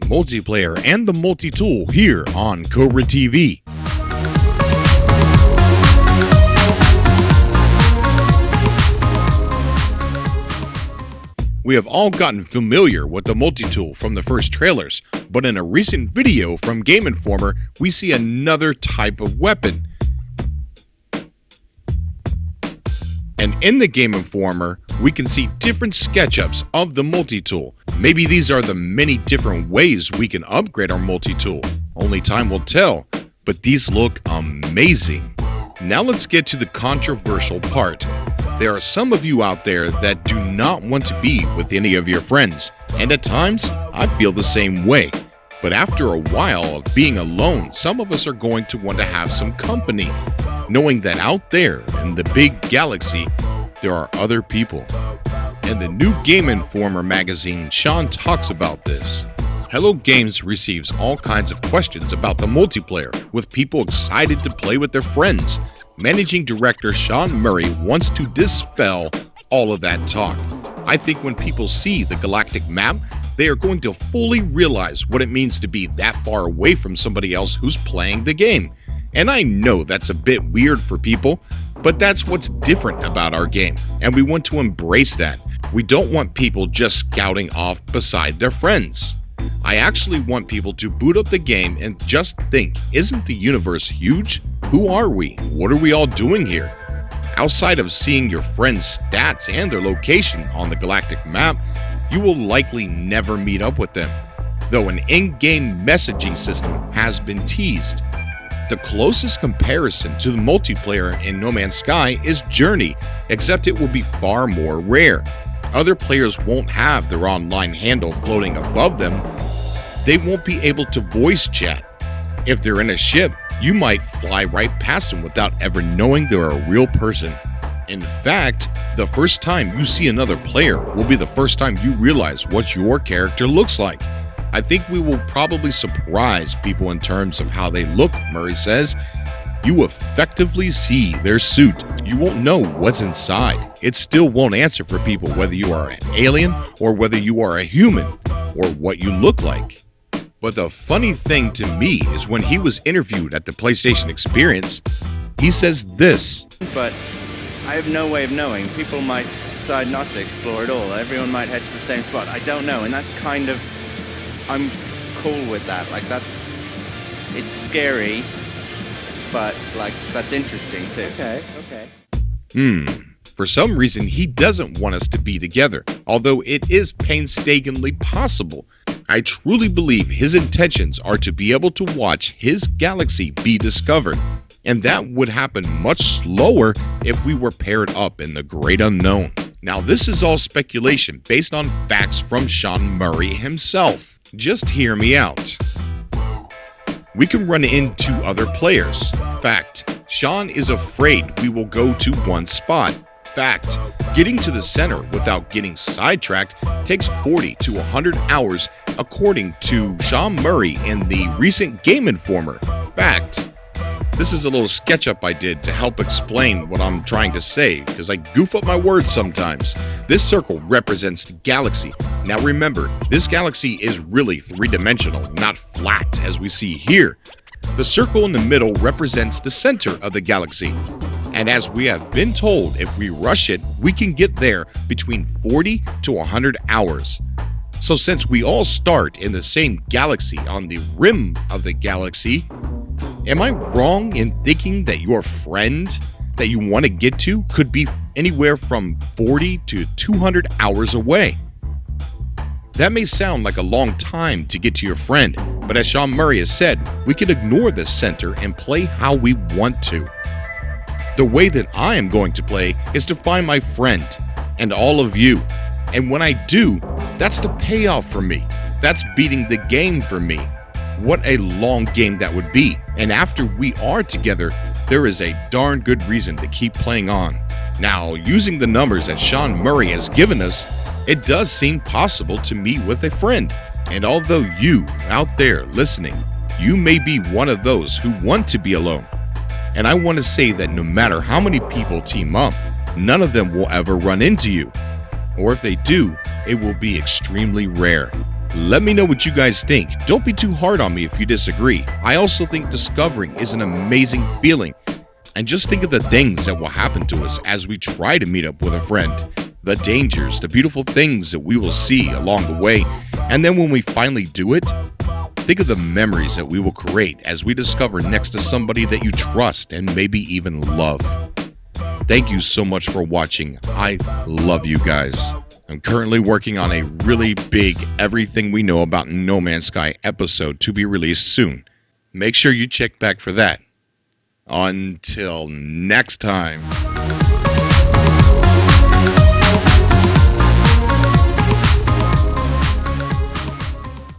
Multiplayer and the multi-tool here on Cobra TV. We have all gotten familiar with the multi-tool from the first trailers, but in a recent video from Game Informer, we see another type of weapon. And in the Game Informer, we can see different SketchUps of the multi-tool. Maybe these are the many different ways we can upgrade our multi-tool. Only time will tell, but these look amazing. Now let's get to the controversial part. There are some of you out there that do not want to be with any of your friends, and at times, I feel the same way. But after a while of being alone, some of us are going to want to have some company, knowing that out there in the big galaxy, there are other people. In the new Game Informer magazine, Sean talks about this. Hello Games receives all kinds of questions about the multiplayer, with people excited to play with their friends. Managing Director Sean Murray wants to dispel all of that talk. I think when people see the Galactic map, they are going to fully realize what it means to be that far away from somebody else who's playing the game. And I know that's a bit weird for people, but that's what's different about our game, and we want to embrace that. We don't want people just scouting off beside their friends. I actually want people to boot up the game and just think, isn't the universe huge? Who are we? What are we all doing here? Outside of seeing your friends' stats and their location on the Galactic map, you will likely never meet up with them, though an in-game messaging system has been teased. The closest comparison to the multiplayer in No Man's Sky is Journey, except it will be far more rare. Other players won't have their online handle floating above them. They won't be able to voice chat. If they're in a ship, you might fly right past them without ever knowing they're a real person. In fact, the first time you see another player will be the first time you realize what your character looks like. I think we will probably surprise people in terms of how they look, Murray says. You effectively see their suit. You won't know what's inside. It still won't answer for people whether you are an alien or whether you are a human or what you look like. But the funny thing to me is when he was interviewed at the PlayStation Experience, he says this. But I have no way of knowing. People might decide not to explore at all. Everyone might head to the same spot. I don't know, and that's kind of, I'm cool with that. Like it's scary, but like that's interesting too. Okay. For some reason, he doesn't want us to be together, although it is painstakingly possible. I truly believe his intentions are to be able to watch his galaxy be discovered, and that would happen much slower if we were paired up in the great unknown. Now, this is all speculation based on facts from Sean Murray himself. Just hear me out. We can run into other players. Fact, Sean is afraid we will go to one spot. Fact, getting to the center without getting sidetracked takes 40 to 100 hours according to Sean Murray in the recent Game Informer. Fact, this is a little SketchUp I did to help explain what I'm trying to say, because I goof up my words sometimes. This circle represents the galaxy. Now remember, this galaxy is really three-dimensional, not flat as we see here. The circle in the middle represents the center of the galaxy. And as we have been told, if we rush it, we can get there between 40 to 100 hours. So since we all start in the same galaxy on the rim of the galaxy, am I wrong in thinking that your friend that you want to get to could be anywhere from 40 to 200 hours away? That may sound like a long time to get to your friend, but as Sean Murray has said, we can ignore the center and play how we want to. The way that I am going to play is to find my friend and all of you. And when I do, that's the payoff for me. That's beating the game for me. What a long game that would be. And after we are together, there is a darn good reason to keep playing on. Now, using the numbers that Sean Murray has given us, it does seem possible to meet with a friend. And although you, out there listening, you may be one of those who want to be alone. And I want to say that no matter how many people team up, none of them will ever run into you. Or if they do, it will be extremely rare. Let me know what you guys think. Don't be too hard on me if you disagree. I also think discovering is an amazing feeling. And just think of the things that will happen to us as we try to meet up with a friend. The dangers, the beautiful things that we will see along the way. And then when we finally do it, think of the memories that we will create as we discover next to somebody that you trust and maybe even love. Thank you so much for watching. I love you guys. I'm currently working on a really big Everything We Know About No Man's Sky episode to be released soon. Make sure you check back for that. Until next time.